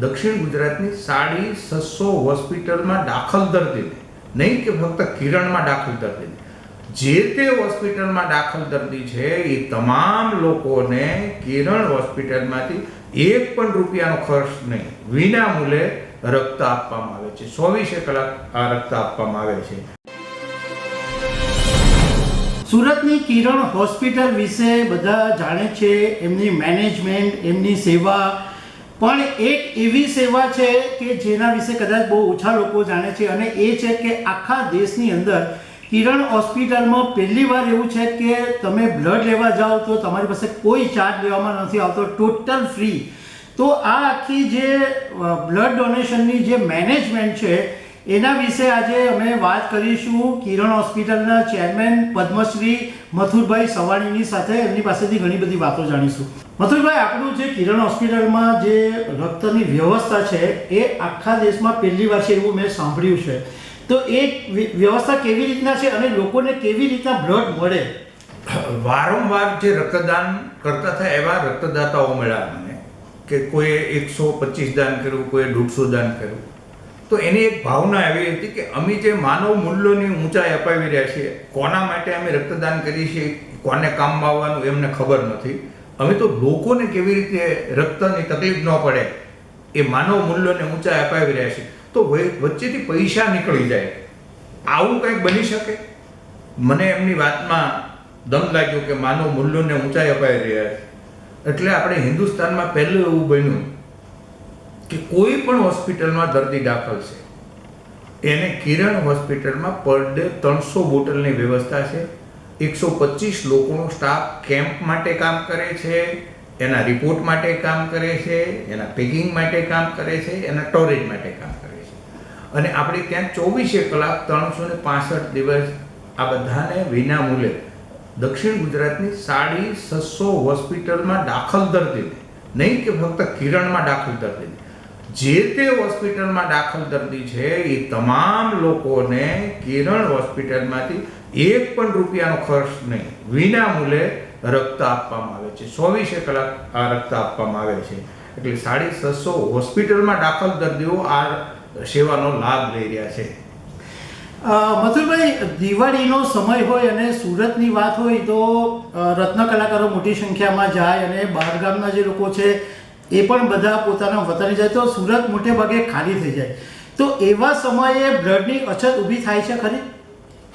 દક્ષિણ ગુજરાતની 650 હોસ્પિટલમાં દાખલ દર્દીને, નહીં કે ફક્ત કિરણમાં દાખલ દર્દીને, જે તે હોસ્પિટલમાં દાખલ દર્દી છે એ તમામ લોકોને કિરણ હોસ્પિટલમાંથી એક પણ રૂપિયાનો ખર્ચ નહીં, વિના મૂલ્યે રક્ત આપવામાં આવે છે. 24 કલાક આ રક્ત આપવામાં આવે છે. સુરતની કિરણ હોસ્પિટલ વિશે બધા જાણે છે, એમની મેનેજમેન્ટ, એમની સેવા, પણ એક એવી સેવા છે કે જેના વિશે કદાચ બહુ ઓછા લોકો જાણે છે, અને એ છે કે આખા દેશની અંદર કિરણ હોસ્પિટલમાં પહેલી વાર એવું છે કે તમે બ્લડ લેવા જાઓ તો તમારી પાસે કોઈ ચાર્જ લેવામાં નથી આવતો, ટોટલ ફ્રી. તો આ આખી જે બ્લડ ડોનેશનની જે મેનેજમેન્ટ છે એના વિશે આજે અમે વાત કરીશું કિરણ હોસ્પિટલના ચેરમેન પદ્મશ્રી મથુરભાઈ સવાણીની સાથે. એમની પાસેથી ઘણી બધી વાતો જાણીશું. મથુરભાઈ, આપણું જે કિરણ હોસ્પિટલમાં જે રક્તની વ્યવસ્થા છે એ આખા દેશમાં પહેલી વાર છે એવું મેં સાંભળ્યું છે. તો એ વ્યવસ્થા કેવી રીતના છે અને લોકોને કેવી રીતના બ્લડ મળે? વારંવાર જે રક્તદાન કરતા થાય એવા રક્તદાતાઓ મળ્યા મને, કે કોઈએ 125 દાન કર્યું, કોઈએ 150 દાન કર્યું. તો એની એક ભાવના એવી હતી કે અમે જે માનવ મૂલ્યોની ઊંચાઈ અપાવી રહ્યા છીએ, કોના માટે અમે રક્તદાન કરીએ છીએ, કોને કામમાં આવવાનું એમને ખબર નથી. અમે તો લોકોને કેવી રીતે રક્તની તકલીફ ન પડે એ માનવ મૂલ્યોને ઊંચાઈ અપાવી રહ્યા છીએ. તો વચ્ચેથી પૈસા નીકળી જાય, આવું કંઈક બની શકે? મને એમની વાતમાં દમ લાગ્યો કે માનવ મૂલ્યોને ઊંચાઈ અપાવી રહ્યા છે. એટલે આપણે હિન્દુસ્તાનમાં પહેલું એવું બન્યું કે કોઈ પણ હોસ્પિટલમાં દર્દી દાખલ છે એને કિરણ હોસ્પિટલમાં પર ડે 300 બોટલની વ્યવસ્થા છે. 125 લોકોનો સ્ટાફ કેમ્પ માટે કામ કરે છે, એના રિપોર્ટ માટે કામ કરે છે, એના પેકિંગ માટે કામ કરે છે, એના સ્ટોરેજ માટે કામ કરે છે. અને આપણે ત્યાં 24 કલાક 365 દિવસ આ બધાને વિના મૂલ્યે દક્ષિણ ગુજરાતની 650 હોસ્પિટલમાં દાખલ દર્દીને, નહીં કે ફક્ત કિરણમાં દાખલ દર્દીને, જે તે હોસ્પિટલમાં દાખલ દર્દી છે એ તમામ લોકોને કિરણ હોસ્પિટલમાંથી એક પણ રૂપિયાનો ખર્ચ નહીં, વિના મૂલ્યે રક્ત આપવામાં આવે છે. 24 કલાક આ રક્ત આપવામાં આવે છે. એટલે 650 હોસ્પિટલમાં દાખલ દર્દીઓ આ સેવાનો લાભ લઈ રહ્યા છે. મથુરભાઈ, દિવાળીનો સમય હોય અને સુરતની વાત હોય તો રત્ન કલાકારો મોટી સંખ્યામાં જાય અને બહારગામના જે લોકો છે એ પણ બધા પોતાના વતને જાય, તો સુરત મોટે ભાગે ખાલી થઈ જાય. તો એવા સમયે બ્લડની અછત ઊભી થાય છે ખરી?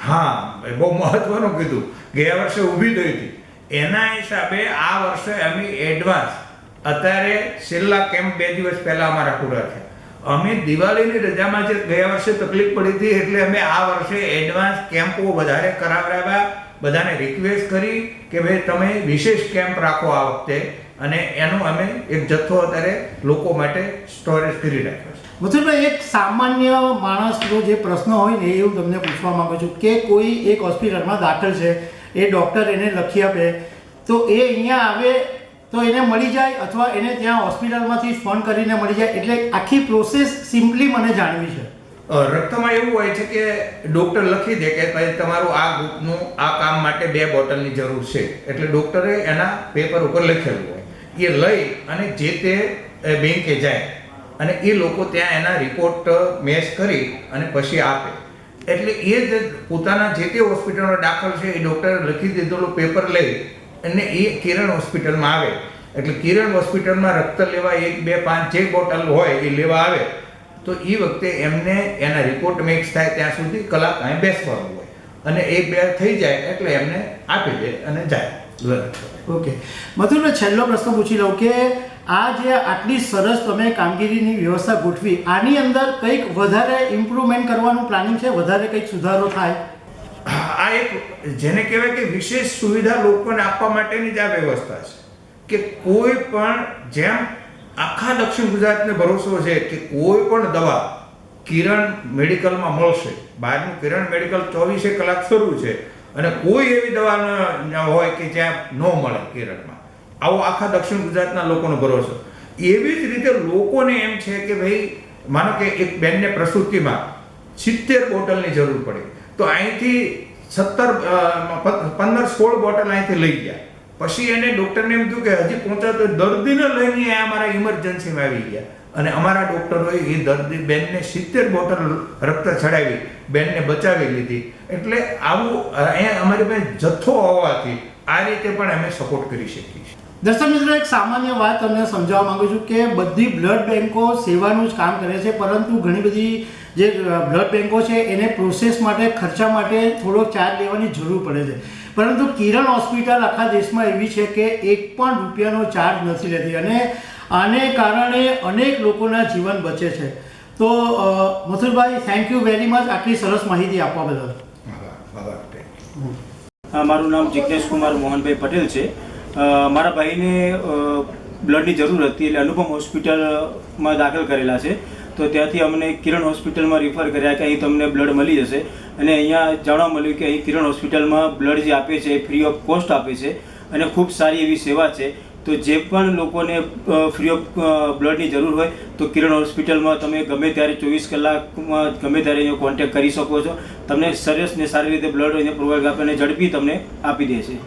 હા, બહુ મહત્વનું કીધું. ગયા વર્ષે ઊભી થઈ હતી. એના હિસાબે આ વર્ષે અમે એડવાન્સ, અત્યારે છેલ્લા કેમ્પ 2 દિવસ પહેલા અમારા પૂરા થયા. અમે દિવાળીની રજામાં જે ગયા વર્ષે તકલીફ પડી હતી એટલે અમે આ વર્ષે એડવાન્સ કેમ્પો વધારે કરાવ્યા. બધાને રિક્વેસ્ટ કરી કે ભાઈ તમે વિશેષ કેમ્પ રાખો આ વખતે, અને એનો અમે એક જથ્થો અત્યારે લોકો માટે સ્ટોરેજ કરી રાખ્યો છે. મથુરભાઈ, એક સામાન્ય માણસનો જે પ્રશ્ન હોય ને એવું તમને પૂછવા માંગુ છું કે કોઈ એક હોસ્પિટલમાં દાખલ છે, એ ડૉક્ટર એને લખી આપે તો એ અહીંયા આવે તો એને મળી જાય, અથવા એને ત્યાં હોસ્પિટલમાંથી ફોન કરીને મળી જાય, એટલે આખી પ્રોસેસ સિમ્પલી મને જાણવી છે. રક્તમાં એવું હોય છે કે ડૉક્ટર લખી દે કે ભાઈ તમારું આ ગ્રુપનું આ કામ માટે 2 બોટલની જરૂર છે, એટલે ડૉક્ટરે એના પેપર ઉપર લખેલું હોય, એ લઈ અને જે તે બેંકે જાય અને એ લોકો ત્યાં એના રિપોર્ટ મેચ કરી અને પછી આપે. એટલે એ જે પોતાના જે તે હોસ્પિટલમાં દાખલ છે એ ડૉક્ટરે લખી દીધેલું પેપર લઈ અને એ કિરણ હોસ્પિટલમાં આવે. એટલે કિરણ હોસ્પિટલમાં રક્ત લેવા 1, 2, 5 જે બોટલ હોય એ લેવા આવે તો એ વખતે એમને એના રિપોર્ટ મેક્સ થાય ત્યાં સુધી કલાક અહીં બેસવાનું હોય, અને 1-2 થઈ જાય એટલે એમને આપી દે અને જાય. ઓકે મથુરભાઈ, છેલ્લો પ્રશ્ન પૂછી લઉં કે આ જે આટલી સરસ તમે કામગીરીની વ્યવસ્થા ગોઠવી, આની અંદર કંઈક વધારે ઇમ્પ્રુવમેન્ટ કરવાનું પ્લાનિંગ છે, વધારે કંઈક સુધારો થાય? આ એક જેને કહેવાય કે વિશેષ સુવિધા લોકોને આપવા માટેની જ આ વ્યવસ્થા છે કે કોઈ પણ, જેમ આખા દક્ષિણ ગુજરાતને ભરોસો છે કે કોઈ પણ દવા કિરણ મેડિકલમાં મળશે. બહારનું કિરણ મેડિકલ 24 કલાક શરૂ છે અને કોઈ એવી દવા ન હોય કે જ્યાં ન મળે કિરણમાં. આવો આખા દક્ષિણ ગુજરાતના લોકોનો ભરોસો. એવી જ રીતે લોકોને એમ છે કે ભાઈ માનો કે એક બેનને પ્રસૂતિમાં 70 બોટલની જરૂર પડી, તો અહીંથી 15-16 બોટલ અહીંથી લઈ ગયા. પછી એને ડૉક્ટરને એમ થયું કે હજી પહોંચાતો દર્દીને લઈને અમારા ઇમરજન્સીમાં આવી ગયા અને અમારા ડૉક્ટરોએ એ દર્દી બેનને 70 બોટલ રક્ત ચડાવી બેનને બચાવી લીધી. એટલે આવું અહીંયા અમારી પાસે જથ્થો હોવાથી આ રીતે પણ અમે સપોર્ટ કરી શકીએ છીએ. દર્શક મિત્રો, એક સામાન્ય વાત તમને સમજાવવા માંગુ છું કે બધી બ્લડ બેન્કો સેવાનું જ કામ કરે છે, પરંતુ ઘણી બધી જે બ્લડ બેન્કો છે એને પ્રોસેસ માટે, ખર્ચા માટે થોડો ચાર્જ લેવાની જરૂર પડે છે. પરંતુ કિરણ હોસ્પિટલ આખા દેશમાં એવી છે કે ₹1 ચાર્જ નથી લેતી અને આને કારણે અનેક લોકોના જીવન બચે છે. તો Mathurbhai, thank you very much આટલી સરસ માહિતી આપવા બદલ. મારું નામ જિગ્નેશ કુમાર મોહનભાઈ પટેલ છે. મારા ભાઈને બ્લડની જરૂર હતી એટલે અનુપમ હોસ્પિટલમાં દાખલ કરેલા છે. તો ત્યાંથી અમને કિરણ હોસ્પિટલમાં રિફર કર્યા કે અહીં તમને બ્લડ મળી જશે. અને અહીંયા જાણવા મળ્યું કે અહીં કિરણ હોસ્પિટલમાં બ્લડ જે આપે છે એ ફ્રી ઓફ કોસ્ટ આપે છે અને ખૂબ સારી એવી સેવા છે. તો જે પણ લોકોને ફ્રી ઓફ બ્લડની જરૂર હોય તો કિરણ હોસ્પિટલમાં તમે ગમે ત્યારે 24 કલાકમાં ગમે ત્યારે અહીંયા કોન્ટેક્ટ કરી શકો છો. તમને સરસ ને સારી રીતે બ્લડ અહીંયા પ્રોવાઈડ આપે અને ઝડપી તમને આપી દે છે.